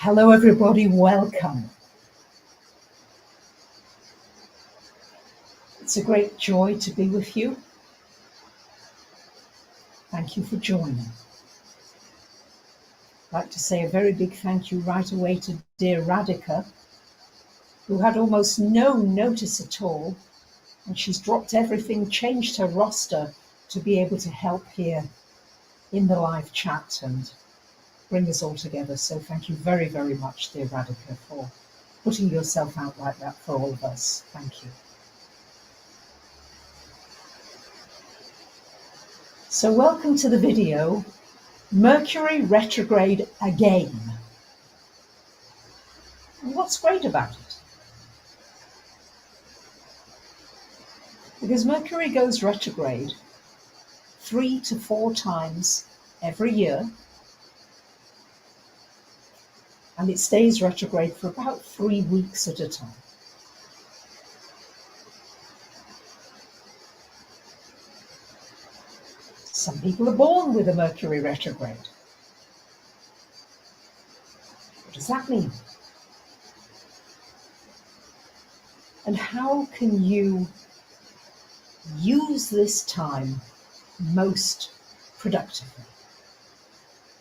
Hello everybody, welcome. It's a great joy to be with you. Thank you for joining. I'd like to say a very big thank you right away to dear Radhika, who had almost no notice at all, and she's dropped everything, changed her roster to be able to help here in the live chat and bring us all together. So thank you very, very much, dear Radhika, for putting yourself out like that for all of us. Thank you. So welcome to the video, Mercury retrograde again. And what's great about it? Because Mercury goes retrograde 3 to 4 times every year, and it stays retrograde for about 3 weeks at a time. Some people are born with a Mercury retrograde. What does that mean? And how can you use this time most productively?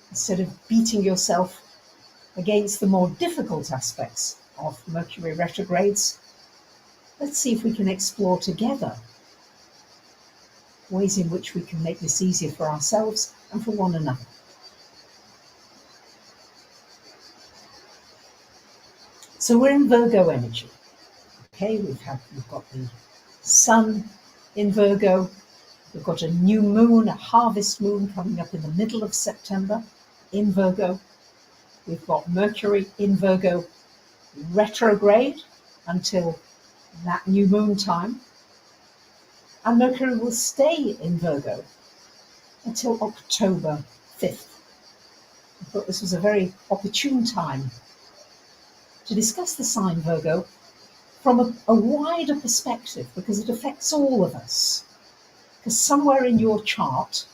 Instead of beating yourself against the more difficult aspects of Mercury retrogrades, let's see if we can explore together ways in which we can make this easier for ourselves and for one another. So we're in Virgo energy. Okay, we've got the sun in Virgo. We've got a new moon, a harvest moon coming up in the middle of September in Virgo. We've got Mercury in Virgo retrograde until that new moon time. And Mercury will stay in Virgo until October 5th. I thought this was a very opportune time to discuss the sign Virgo from a wider perspective, because it affects all of us. Because somewhere in your chart,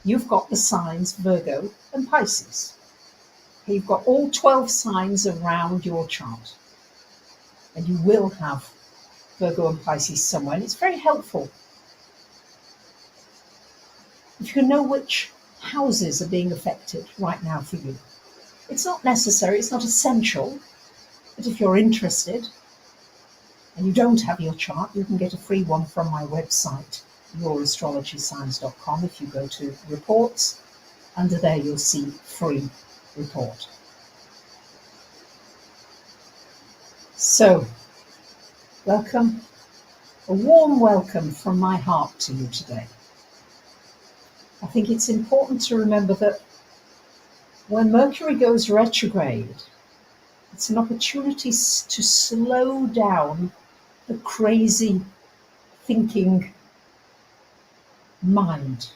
you've got the signs Virgo and Pisces. You've got all 12 signs around your chart. And you will have Virgo and Pisces somewhere. And it's very helpful if you know which houses are being affected right now for you. It's not necessary, it's not essential, but if you're interested and you don't have your chart, you can get a free one from my website, yourastrologysigns.com. If you go to reports, under there you'll see free report. So, welcome, a warm welcome from my heart to you today. I think it's important to remember that when Mercury goes retrograde, it's an opportunity to slow down the crazy thinking mind.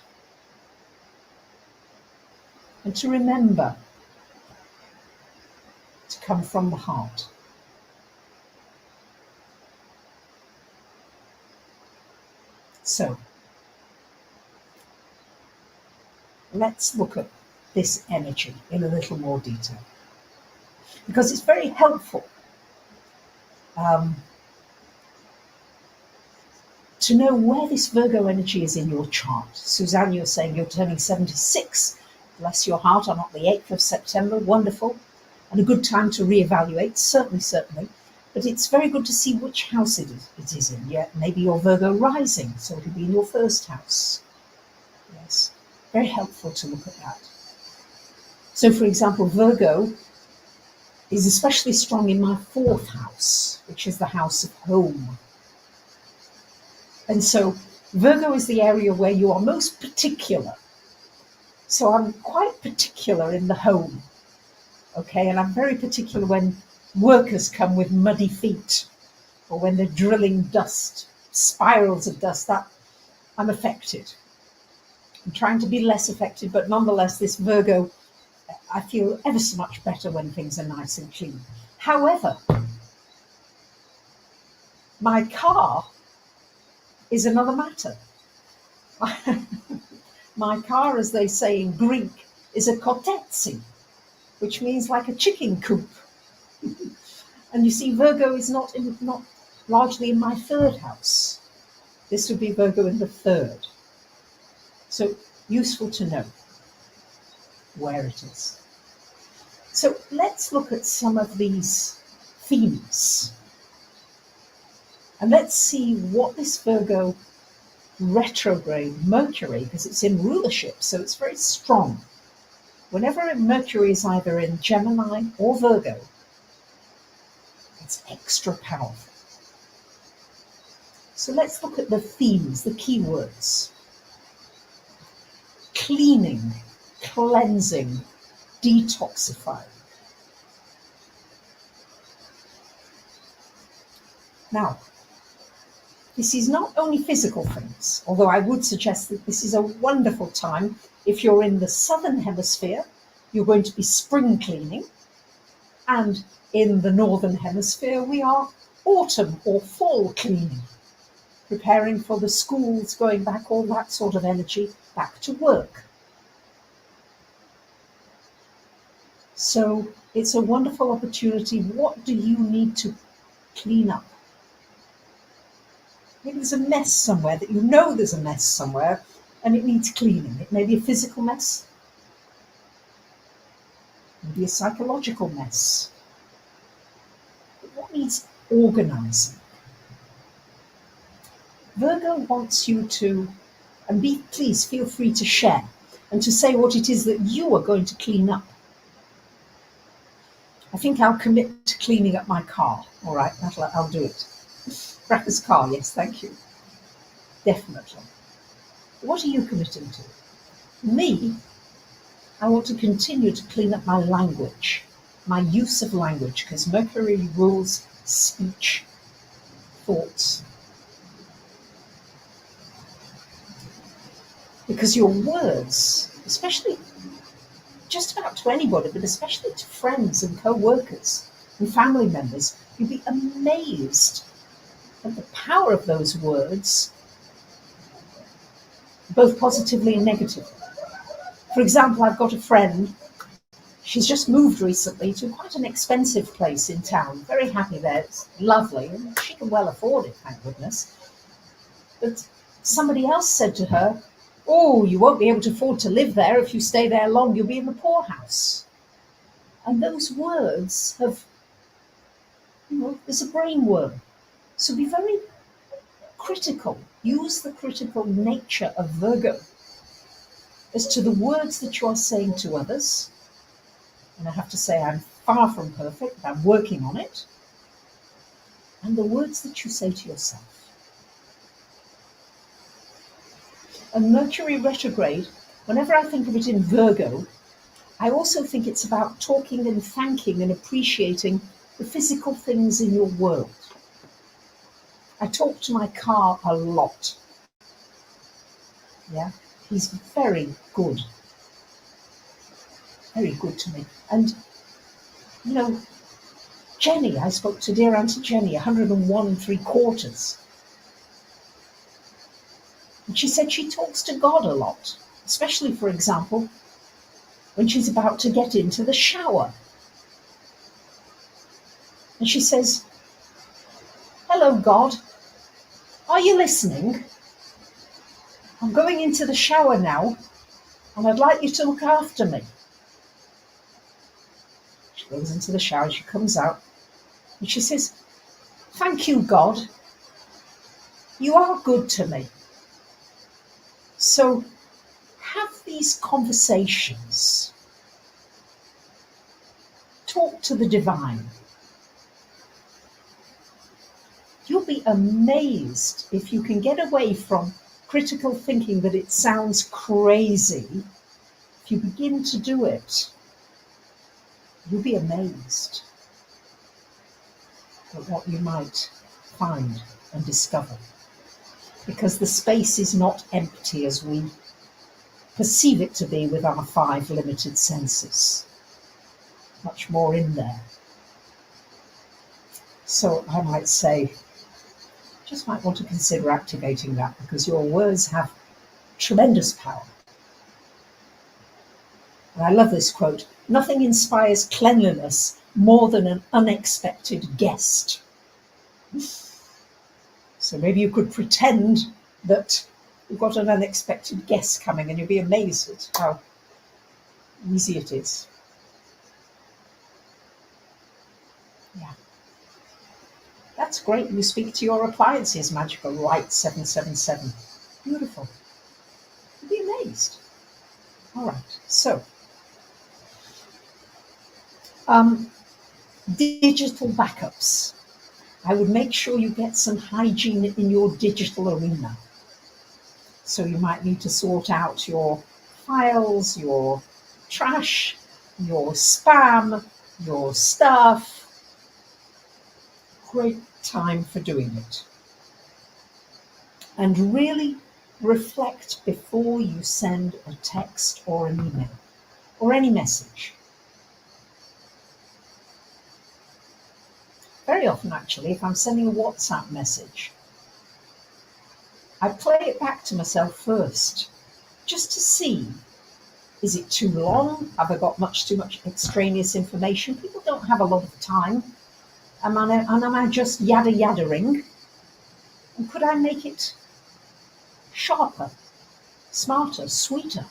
And to remember to come from the heart. So, let's look at this energy in a little more detail, because it's very helpful to know where this Virgo energy is in your chart. Suzanne, you're saying you're turning 76. Bless your heart, on the 8th of September. Wonderful. And a good time to reevaluate, certainly. But it's very good to see which house it is in. Yeah, maybe you're Virgo rising, so it'll be in your first house. Yes, very helpful to look at that. So, for example, Virgo is especially strong in my 4th house, which is the house of home. And so Virgo is the area where you are most particular. So I'm quite particular in the home, okay? And I'm very particular when workers come with muddy feet, or when they're drilling dust, spirals of dust, that I'm affected. I'm trying to be less affected, but nonetheless, this Virgo, I feel ever so much better when things are nice and clean. However, my car is another matter. My car, as they say in Greek, is a kotetsi. which means like a chicken coop. And you see, Virgo is not largely in my third house. This would be Virgo in the third. So useful to know where it is. So let's look at some of these themes. And let's see what this Virgo retrograde Mercury, because it's in rulership, so it's very strong. Whenever Mercury is either in Gemini or Virgo, it's extra powerful. So let's look at the themes, the keywords. Cleaning, cleansing, detoxifying. Now, this is not only physical things, although I would suggest that this is a wonderful time. If you're in the southern hemisphere, you're going to be spring cleaning, and in the northern hemisphere, we are autumn or fall cleaning, preparing for the schools, going back, all that sort of energy, back to work. So it's a wonderful opportunity. What do you need to clean up? Maybe there's a mess somewhere that you know there's a mess somewhere and it needs cleaning. It may be a physical mess, maybe a psychological mess. But what needs organising? Virgo wants you to, and please feel free to share and to say what it is that you are going to clean up. I think I'll commit to cleaning up my car. All right, I'll do it. Bracker's car, yes, thank you. Definitely. What are you committing to? Me, I want to continue to clean up my language, my use of language, because Mercury rules speech, thoughts. Because your words, especially just about to anybody, but especially to friends and co-workers and family members, you'll be amazed at the power of those words, both positively and negatively. For example, I've got a friend, she's just moved recently to quite an expensive place in town, very happy there, it's lovely, and she can well afford it, thank goodness. But somebody else said to her, "Oh, you won't be able to afford to live there. If you stay there long, you'll be in the poorhouse." And those words have, there's a brain worm. So be very critical. Use the critical nature of Virgo as to the words that you are saying to others. And I have to say, I'm far from perfect, but I'm working on it. And the words that you say to yourself. And Mercury retrograde, whenever I think of it in Virgo, I also think it's about talking and thanking and appreciating the physical things in your world. I talk to my car a lot. Yeah, he's very good to me. And, Jenny, I spoke to dear Auntie Jenny, 101 3/4. And she said she talks to God a lot, especially, for example, when she's about to get into the shower. And she says, "Hello, God. Are you listening? I'm going into the shower now, and I'd like you to look after me." She goes into the shower, she comes out, and she says, "Thank you, God. You are good to me." So have these conversations. Talk to the divine. You'll be amazed if you can get away from critical thinking that it sounds crazy. If you begin to do it, you'll be amazed at what you might find and discover. Because the space is not empty as we perceive it to be with our 5 limited senses. Much more in there. So I might say, just might want to consider activating that, because your words have tremendous power. And I love this quote: "Nothing inspires cleanliness more than an unexpected guest." So maybe you could pretend that you've got an unexpected guest coming and you'll be amazed at how easy it is. Yeah. That's great. You speak to your appliances, Magical Light 777. Beautiful. You'll be amazed. All right. So, digital backups. I would make sure you get some hygiene in your digital arena. So you might need to sort out your files, your trash, your spam, your stuff. Great time for doing it. And really reflect before you send a text or an email or any message. Very often, actually, if I'm sending a WhatsApp message, I play it back to myself first, just to see, is it too long? Have I got too much extraneous information? People don't have a lot of time. Am I just yaddering? And could I make it sharper, smarter, sweeter?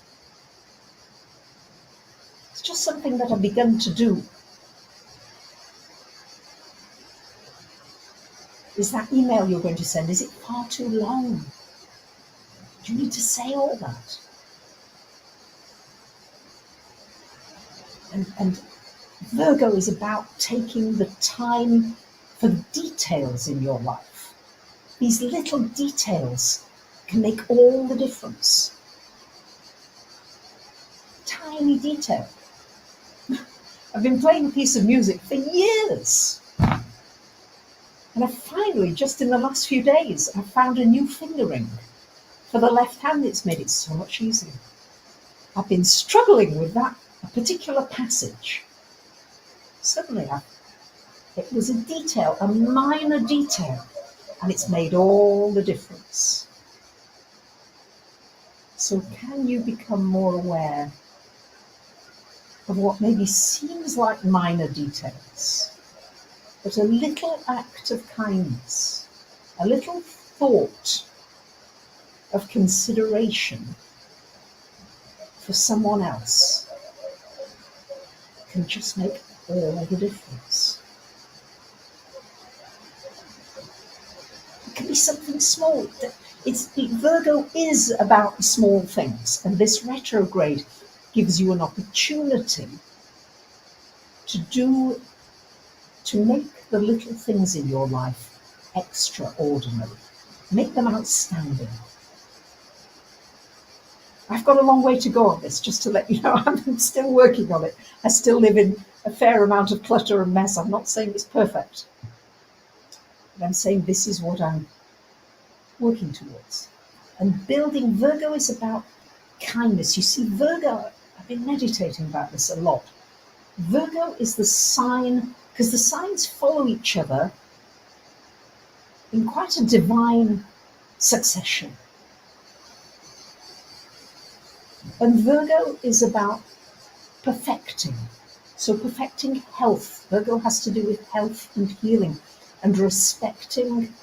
It's just something that I've begun to do. Is that email you're going to send, is it far too long? Do you need to say all that? And Virgo is about taking the time for the details in your life. These little details can make all the difference. Tiny detail. I've been playing a piece of music for years. And I finally, just in the last few days, I found a new fingering for the left hand. It's made it so much easier. I've been struggling with that particular passage. Suddenly, it was a detail, a minor detail, and it's made all the difference. So can you become more aware of what maybe seems like minor details, but a little act of kindness, a little thought of consideration for someone else can just make all the difference. It can be something small. Virgo is about small things, and this retrograde gives you an opportunity to make the little things in your life extraordinary. Make them outstanding. I've got a long way to go on this, just to let you know. I'm still working on it. I still live in a fair amount of clutter and mess. I'm not saying it's perfect, but I'm saying this is what I'm working towards. And building, Virgo is about kindness. You see, Virgo, I've been meditating about this a lot. Virgo is the sign, because the signs follow each other in quite a divine succession. And Virgo is about perfecting. So perfecting health. Virgo has to do with health and healing and respecting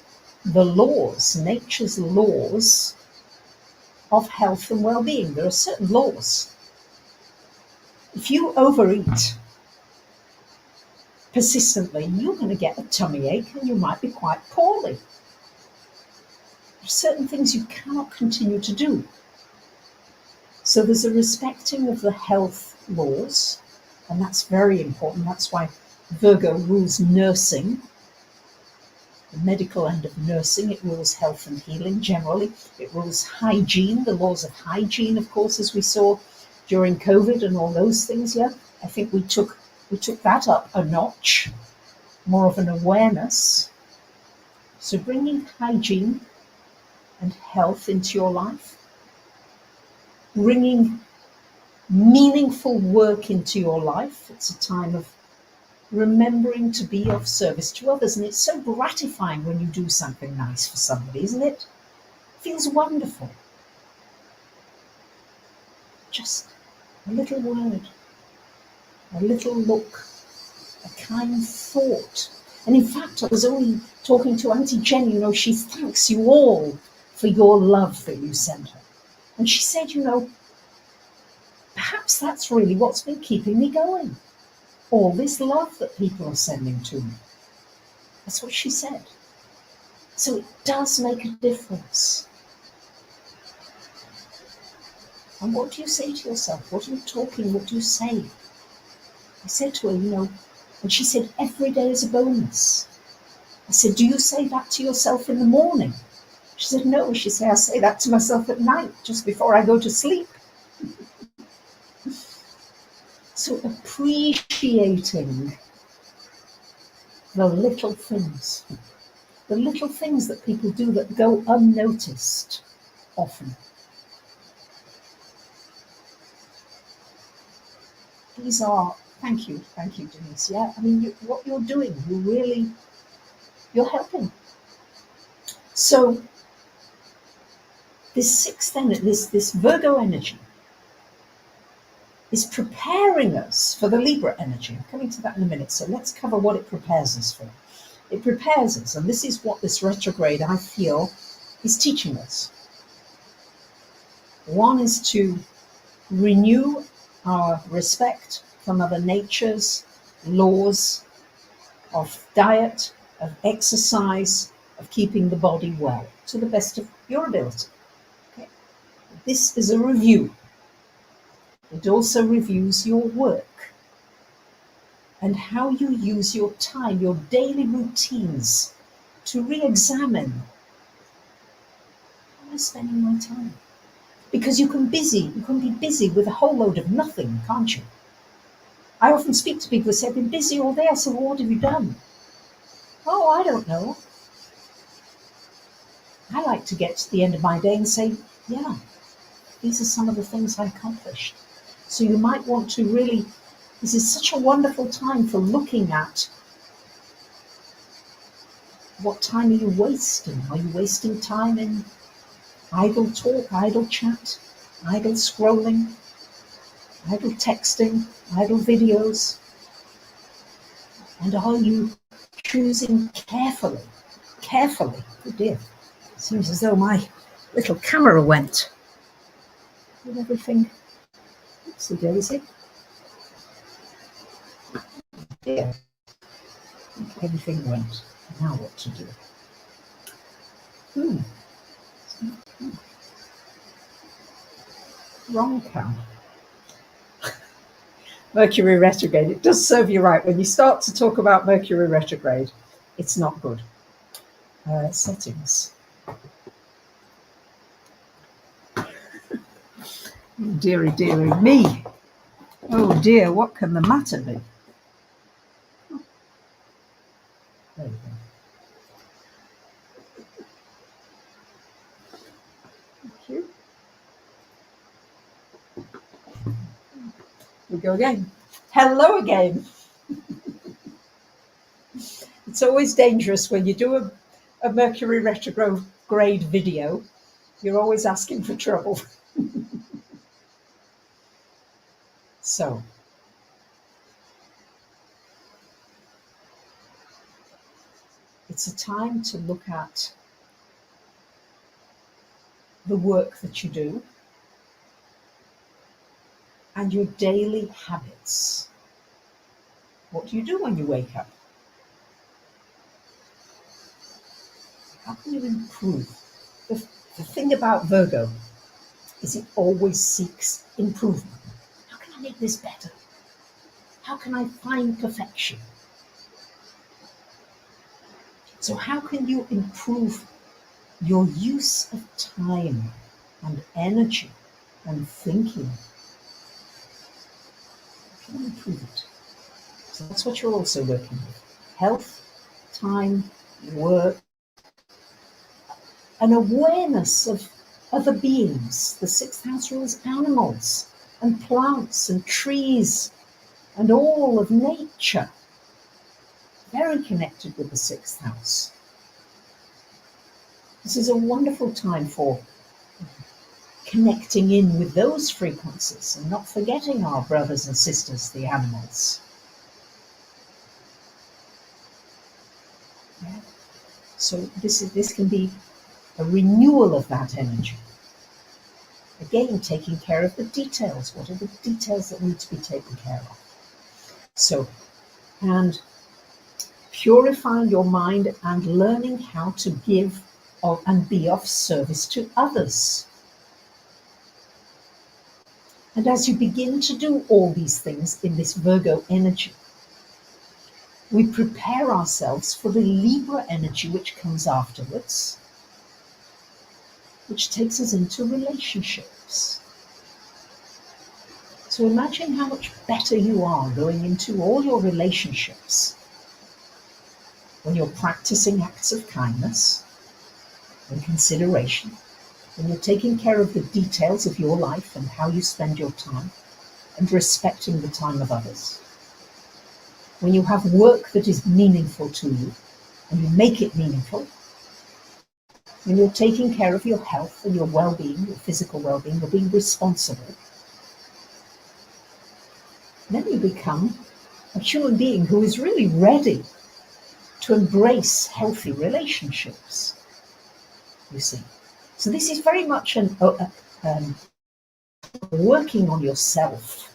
the laws, nature's laws of health and well-being. There are certain laws. If you overeat persistently, you're going to get a tummy ache and you might be quite poorly. There are certain things you cannot continue to do. So there's a respecting of the health laws, and that's very important. That's why Virgo rules nursing, the medical end of nursing. It rules health and healing generally. It rules hygiene, the laws of hygiene, of course, as we saw during COVID and all those things. Yeah, I think we took that up a notch, more of an awareness. So bringing hygiene and health into your life, bringing meaningful work into your life. It's a time of remembering to be of service to others. And it's so gratifying when you do something nice for somebody, isn't it? It feels wonderful. Just a little word, a little look, a kind thought. And in fact, I was only talking to Auntie Jenny, she thanks you all for your love that you send her. And she said, perhaps that's really what's been keeping me going. All this love that people are sending to me. That's what she said. So it does make a difference. And what do you say to yourself? What are you talking? What do you say? I said to her, and she said, every day is a bonus. I said, do you say that to yourself in the morning? She said, no. She said, I say that to myself at night, just before I go to sleep. So appreciating the little things that people do that go unnoticed often. These are, thank you, Denise. Yeah, what you're doing, you're helping. So this sixth energy, this Virgo energy, is preparing us for the Libra energy. I'm coming to that in a minute. So let's cover what it prepares us for. It prepares us, and this is what this retrograde, I feel, is teaching us. One is to renew our respect for Mother Nature's laws of diet, of exercise, of keeping the body well, to the best of your ability. Okay. This is a review. It also reviews your work and how you use your time, your daily routines, to re-examine, how am I spending my time? Because you can be busy with a whole load of nothing, can't you? I often speak to people who say, I've been busy all day. I say, well, what have you done? Oh, I don't know. I like to get to the end of my day and say, yeah, these are some of the things I accomplished. So you might want to really, this is such a wonderful time for looking at what time are you wasting? Are you wasting time in idle talk, idle chat, idle scrolling, idle texting, idle videos? And are you choosing carefully, oh dear, seems as though my little camera went with everything. Oopsie daisy. Yeah, everything went. Now what to do? Wrong cam. Mercury retrograde. It does serve you right. When you start to talk about Mercury retrograde, it's not good. Settings. Dearie me. Oh dear, what can the matter be? There we go. Thank you. We go again. Hello again. It's always dangerous when you do a Mercury retrograde video. You're always asking for trouble. So, it's a time to look at the work that you do and your daily habits. What do you do when you wake up? How can you improve? The thing about Virgo is it always seeks improvement. How can I make this better? How can I find perfection? So how can you improve your use of time and energy and thinking? How can you improve it? So that's what you're also working with. Health, time, work, an awareness of other beings. The sixth house rules animals and plants and trees and all of nature. Very connected with the sixth house. This is a wonderful time for connecting in with those frequencies and not forgetting our brothers and sisters, the animals. Yeah. So this can be a renewal of that energy. Again, taking care of the details. What are the details that need to be taken care of? So, and purifying your mind and learning how to give and be of service to others. And as you begin to do all these things in this Virgo energy, we prepare ourselves for the Libra energy which comes afterwards, which takes us into relationships. So imagine how much better you are going into all your relationships when you're practicing acts of kindness and consideration, when you're taking care of the details of your life and how you spend your time and respecting the time of others. When you have work that is meaningful to you and you make it meaningful, when you're taking care of your health and your well-being, your physical well-being, you're being responsible, then you become a human being who is really ready to embrace healthy relationships, you see. So this is very much working on yourself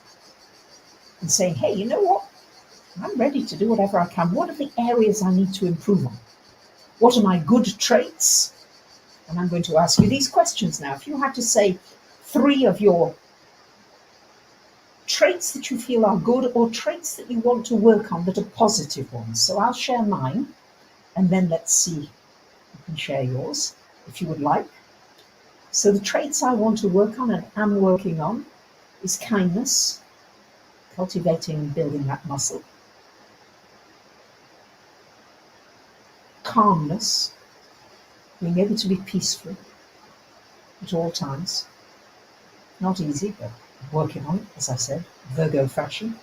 and saying, hey, you know what? I'm ready to do whatever I can. What are the areas I need to improve on? What are my good traits? And I'm going to ask you these questions now. If you had to say 3 of your traits that you feel are good or traits that you want to work on that are positive ones. So I'll share mine and then let's see, you can share yours if you would like. So the traits I want to work on and am working on is kindness, cultivating and building that muscle. Calmness, being able to be peaceful at all times. Not easy, but working on it, as I said, Virgo fashion.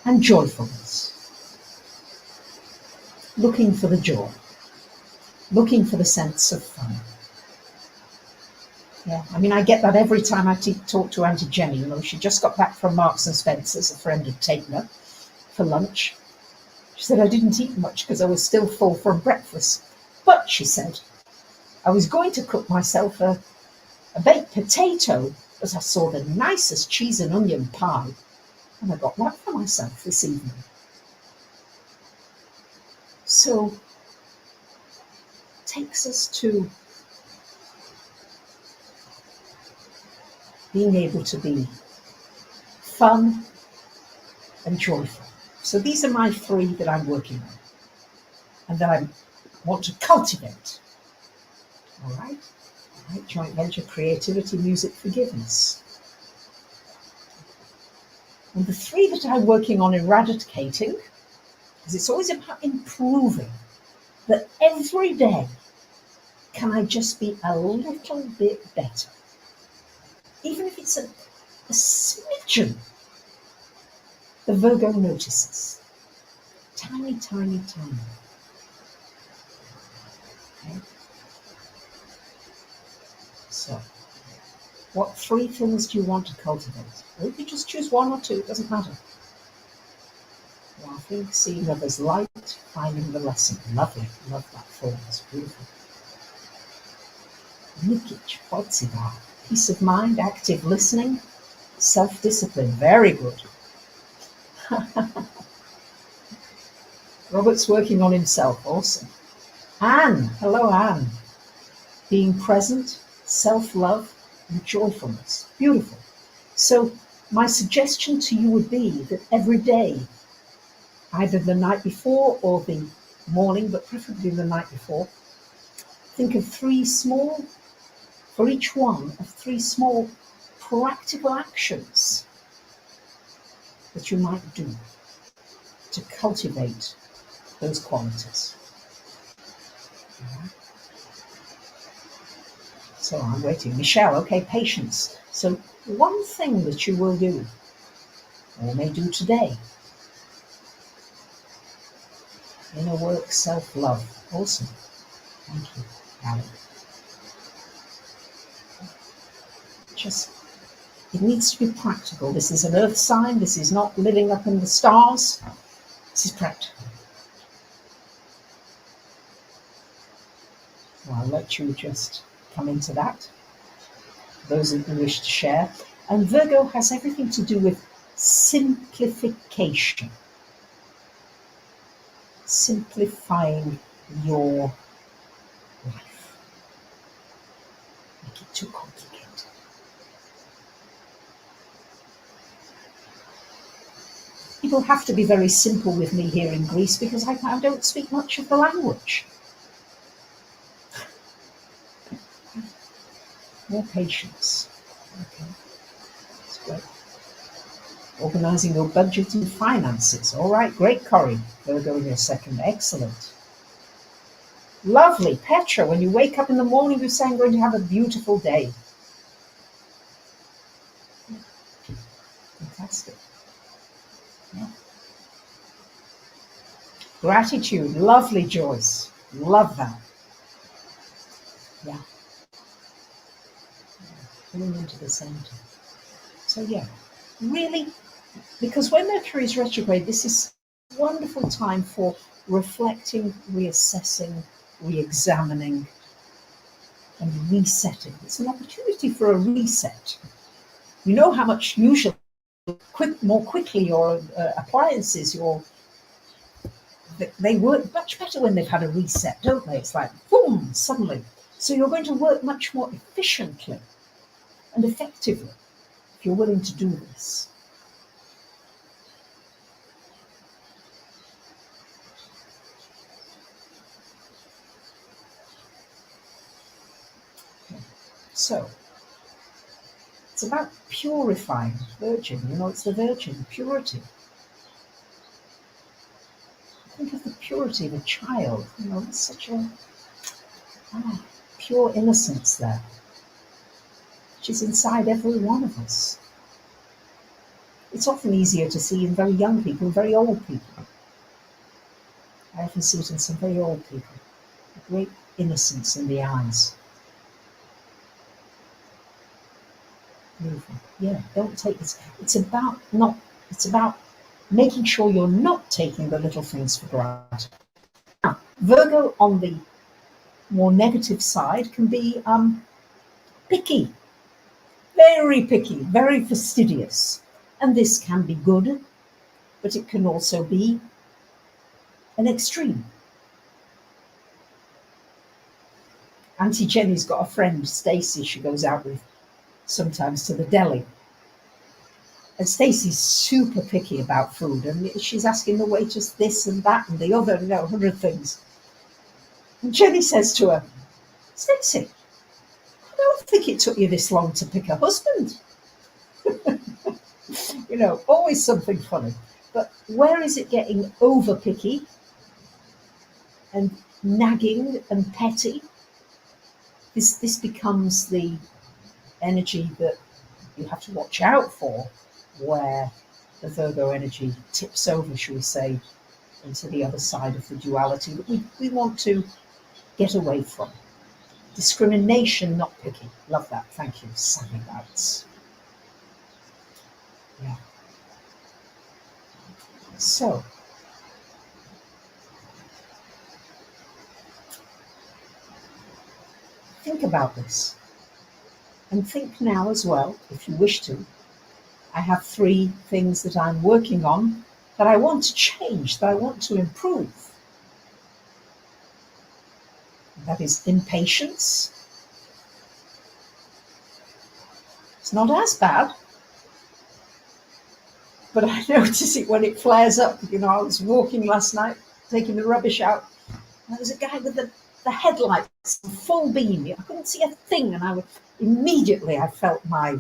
And joyfulness. Looking for the joy. Looking for the sense of fun. Yeah, I mean, I get that every time I talk to Auntie Jenny. You know, she just got back from Marks and Spencer's. A friend had taken her for lunch. She said, I didn't eat much because I was still full from breakfast. But, she said, I was going to cook myself a baked potato, but I saw the nicest cheese and onion pie, and I got that for myself this evening. So, it takes us to being able to be fun and joyful. So these are my 3 that I'm working on and that I want to cultivate. All right? Joint venture, creativity, music, forgiveness. And the 3 that I'm working on eradicating, because it's always about improving, that every day can I just be a little bit better. Even if it's a smidgen, the Virgo notices. Tiny, tiny, tiny. Okay. So, what 3 things do you want to cultivate? Or if you just choose 1 or 2, it doesn't matter. Laughing, seeing others' light, finding the lesson. Lovely. Love that form. It's beautiful. Nikic, Potsiva. Peace of mind, active listening, self-discipline. Very good. Robert's working on himself. Awesome. Anne. Hello, Anne. Being present, self-love, and joyfulness. Beautiful. So my suggestion to you would be that every day, either the night before or the morning, but preferably the night before, think of 3 small, for each one of 3 small practical actions that you might do to cultivate those qualities. So I'm waiting. Michelle, okay, patience. So one thing that you will do, or may do today, inner work, self-love. Awesome. Thank you, Alan. It needs to be practical. This is an earth sign. This is not living up in the stars. This is practical. So I'll let you just come into that, those who wish to share. And Virgo has everything to do with simplification. Simplifying your life. Make it too complicated. People have to be very simple with me here in Greece because I don't speak much of the language. More patience. Okay, that's great. Organising your budget and finances. All right, great, Corrie. Virgo in your second. Excellent. Lovely. Petra, when you wake up in the morning, you say, I'm going to have a beautiful day. Fantastic. Yeah. Gratitude. Lovely, Joyce. Love that. Yeah. Pulling into the center. So yeah, really, because when Mercury is retrograde, this is a wonderful time for reflecting, reassessing, re-examining, and resetting. It's an opportunity for a reset. You know how much usually more quickly your appliances, they work much better when they've had a reset, don't they? It's like boom, suddenly. So you're going to work much more efficiently and effectively if you're willing to do this. So it's about purifying, virgin, it's the virgin, purity. Think of the purity of a child, it's such a pure innocence there, which is inside every one of us. It's often easier to see in very young people and very old people. I often see it in some very old people, a great innocence in the eyes. Beautiful. Yeah, don't take this. It's about making sure you're not taking the little things for granted. Now, Virgo on the more negative side can be picky, very fastidious. And this can be good, but it can also be an extreme. Auntie Jenny's got a friend, Stacey, she goes out with sometimes to the deli. And Stacey's super picky about food, and she's asking the waitress this and that and the other, 100 things. And Jenny says to her, Stacey, I don't think it took you this long to pick a husband. Always something funny. But where is it getting over picky and nagging and petty? This becomes the energy that you have to watch out for, where the Virgo energy tips over, shall we say, into the other side of the duality that we want to get away from. Discrimination, not picky. Love that. Thank you. Savvy lads. Yeah. So, think about this. And think now as well, if you wish to. I have 3 things that I'm working on that I want to change, that I want to improve. That is impatience. It's not as bad, but I notice it when it flares up. I was walking last night, taking the rubbish out, and there was a guy with the headlights full beam. I couldn't see a thing, and I felt my...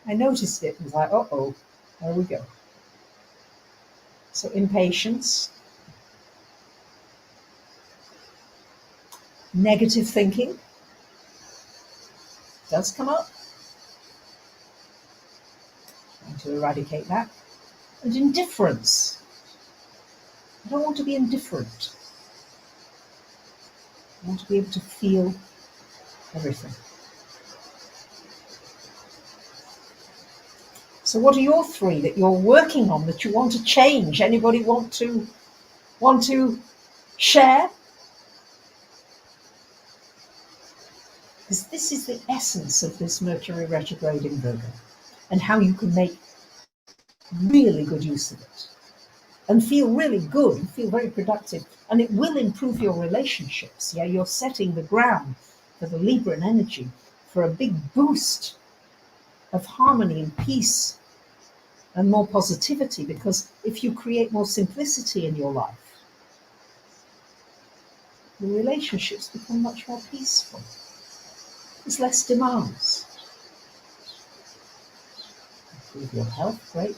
I noticed it and was like, uh-oh, there we go. So impatience, negative thinking does come up. Trying to eradicate that. And indifference. I don't want to be indifferent. I want to be able to feel everything. So what are your 3 that you're working on that you want to change? Anybody want to share? Because this is the essence of this Mercury retrograde in Virgo, and how you can make really good use of it and feel really good and feel very productive, and it will improve your relationships. Yeah, you're setting the ground for the Libran energy for a big boost of harmony and peace and more positivity, because if you create more simplicity in your life, the relationships become much more peaceful. There's less demands. Improve your health, great.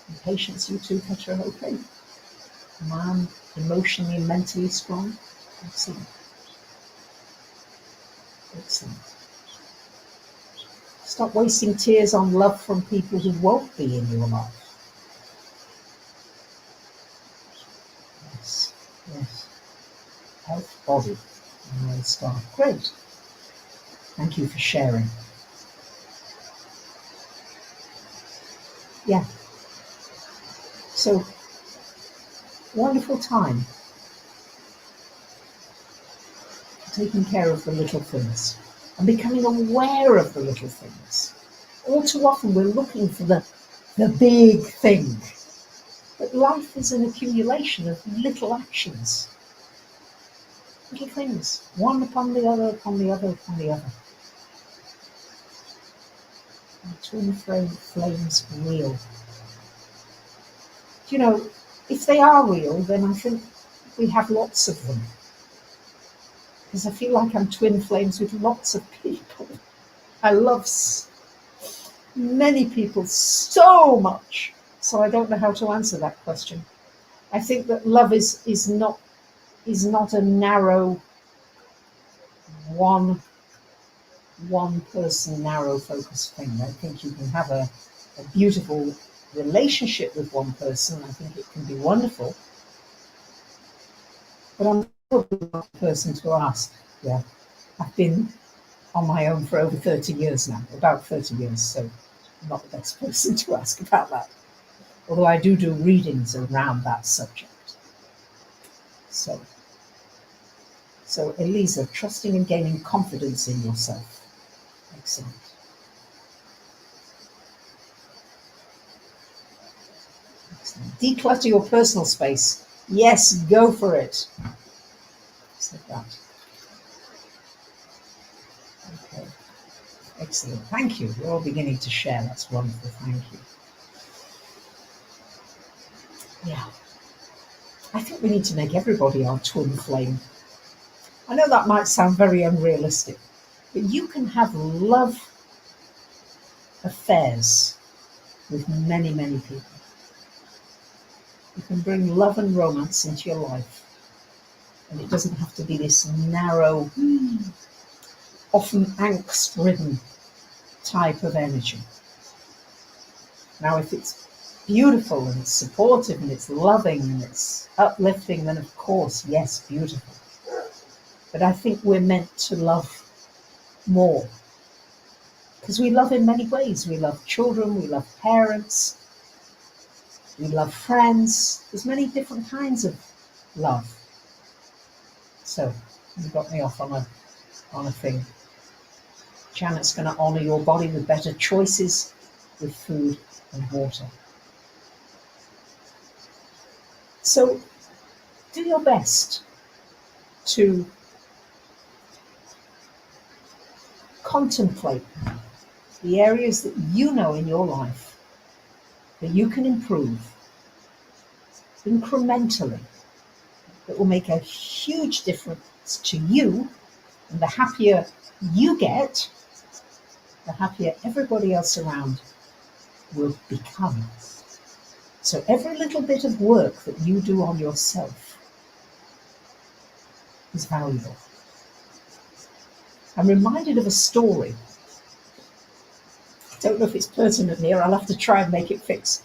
And patience, you too, Petra, okay. Man, emotionally and mentally strong, excellent. Excellent. Stop wasting tears on love from people who won't be in your life. Yes, yes. Health, body, and star. Great. Thank you for sharing. Yeah. So, wonderful time taking care of the little things and becoming aware of the little things. All too often we're looking for the big thing, but life is an accumulation of little actions, little things, one upon the other, upon the other, upon the other. And twin flames real. You know, if they are real, then I think we have lots of them. Because I feel like I'm twin flames with lots of people. I love many people so much. So I don't know how to answer that question. I think that love is not a narrow one person narrow focus thing. I think you can have a beautiful relationship with one person. I think it can be wonderful. But I'm probably not the person to ask. Yeah, I've been on my own for over 30 years now, about 30 years, so I'm not the best person to ask about that. Although I do readings around that subject. So Elisa, trusting and gaining confidence in yourself. Excellent. Excellent. Declutter your personal space. Yes, go for it. Just like that. Okay. Excellent. Thank you. You're all beginning to share. That's wonderful. Thank you. Yeah. I think we need to make everybody our twin flame. I know that might sound very unrealistic, but you can have love affairs with many, many people. You can bring love and romance into your life. And it doesn't have to be this narrow, often angst-ridden type of energy. Now, if it's beautiful and it's supportive and it's loving and it's uplifting, then of course, yes, beautiful. But I think we're meant to love more. Because we love in many ways. We love children, we love parents, we love friends. There's many different kinds of love. So, you got me off on a thing. Janet's going to honour your body with better choices with food and water. So, do your best to contemplate the areas that you know in your life that you can improve incrementally, that will make a huge difference to you, and the happier you get, the happier everybody else around will become. So every little bit of work that you do on yourself is valuable. I'm reminded of a story. I don't know if it's pertinent here. I'll have to try and make it fit.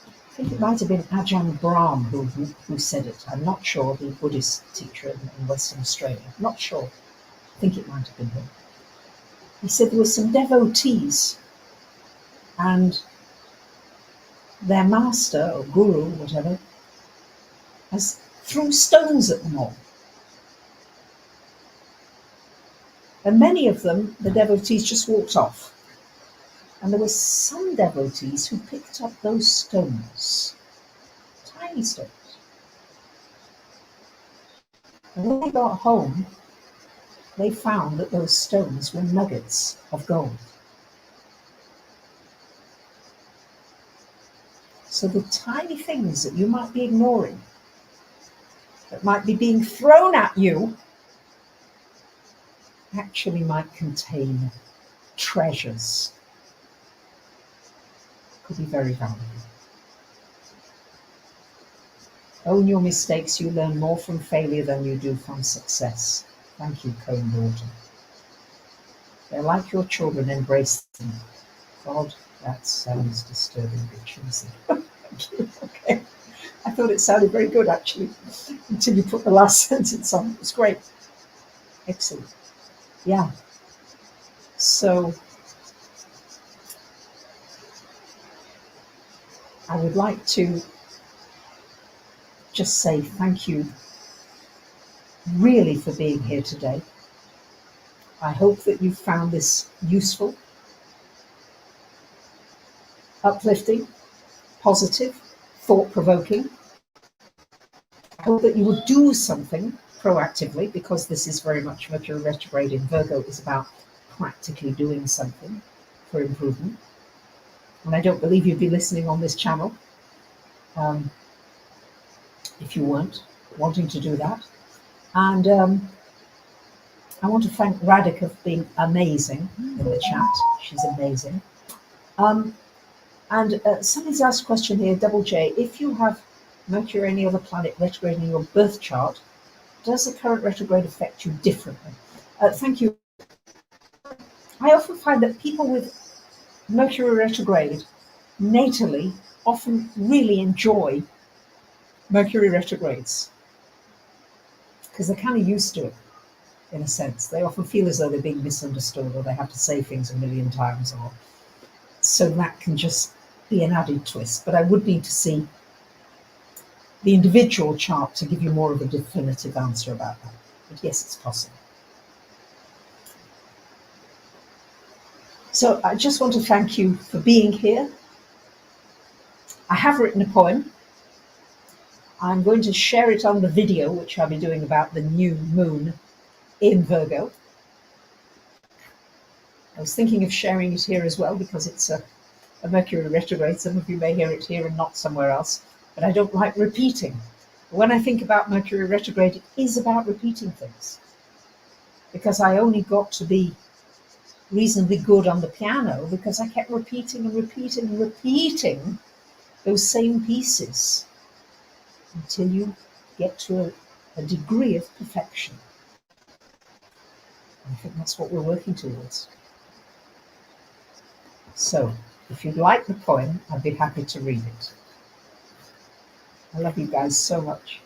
I think it might have been Ajahn Brahm who said it. I'm not sure. The Buddhist teacher in Western Australia. I'm not sure. I think it might have been him. He said there were some devotees and their master or guru, whatever, has threw stones at them all. And many of them, the devotees, just walked off. And there were some devotees who picked up those stones, tiny stones. And when they got home, they found that those stones were nuggets of gold. So the tiny things that you might be ignoring, that might be being thrown at you, actually might contain treasures. Could be very valuable. Own your mistakes. You learn more from failure than you do from success. Thank you, Cone Daughter. They're like your children. Embrace them. God, that sounds disturbingly cheesy. Thank you. Okay. I thought it sounded very good, actually, until you put the last sentence on. It was great. Excellent. Yeah. So I would like to just say thank you really for being here today. I hope that you found this useful, uplifting, positive, thought-provoking. I hope that you will do something proactively, because this is very much Mercury retrograde in Virgo is about practically doing something for improvement. And I don't believe you'd be listening on this channel if you weren't wanting to do that. And I want to thank Radhika for being amazing in the chat. She's amazing. And somebody's asked a question here, Double J. If you have Mercury or any other planet retrograde in your birth chart, does the current retrograde affect you differently? Thank you. I often find that people with Mercury retrograde natally often really enjoy Mercury retrogrades because they're kind of used to it, in a sense. They often feel as though they're being misunderstood, or they have to say things a million times, or so that can just be an added twist. But I would need to see the individual chart to give you more of a definitive answer about that. But yes, it's possible. So I just want to thank you for being here. I have written a poem. I'm going to share it on the video, which I'll be doing about the new moon in Virgo. I was thinking of sharing it here as well, because it's a Mercury retrograde. Some of you may hear it here and not somewhere else, but I don't like repeating. When I think about Mercury retrograde, it is about repeating things, because I only got to be reasonably good on the piano because I kept repeating and repeating and repeating those same pieces until you get to a degree of perfection. And I think that's what we're working towards. So, if you'd like the poem, I'd be happy to read it. I love you guys so much.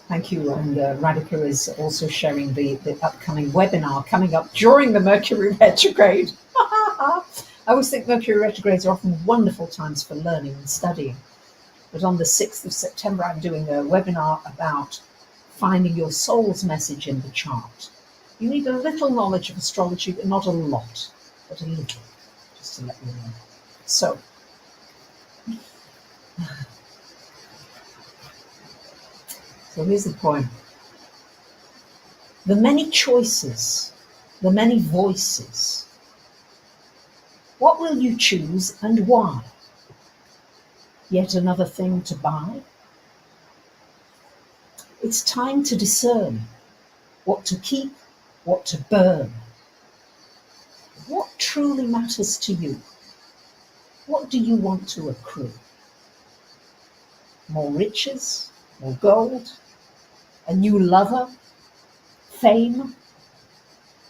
Thank you. And Radhika is also sharing the upcoming webinar coming up during the Mercury retrograde. I always think Mercury retrogrades are often wonderful times for learning and studying. But on the 6th of September, I'm doing a webinar about finding your soul's message in the chart. You need a little knowledge of astrology, but not a lot, but a little, just to let you know. So, here's the poem. The many choices, the many voices. What will you choose and why? Yet another thing to buy? It's time to discern what to keep, what to burn. What truly matters to you? What do you want to accrue? More riches, more gold, a new lover, fame,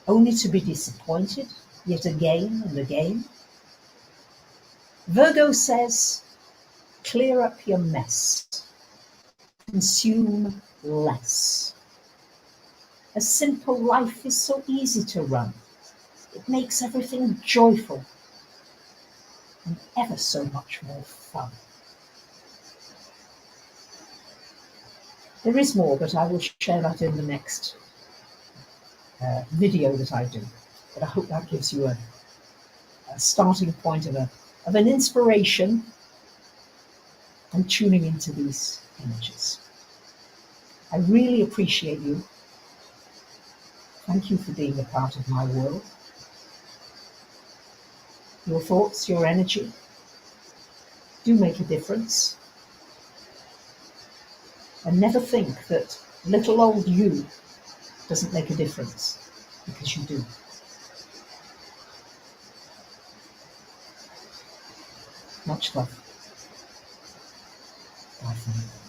only to be disappointed yet again and again? Virgo says, clear up your mess, consume less. A simple life is so easy to run. It makes everything joyful and ever so much more fun. There is more, but I will share that in the next video that I do. But I hope that gives you a starting point of an inspiration and tuning into these images. I really appreciate you. Thank you for being a part of my world. Your thoughts, your energy do make a difference. And never think that little old you doesn't make a difference, because you do. Much love. Bye for now.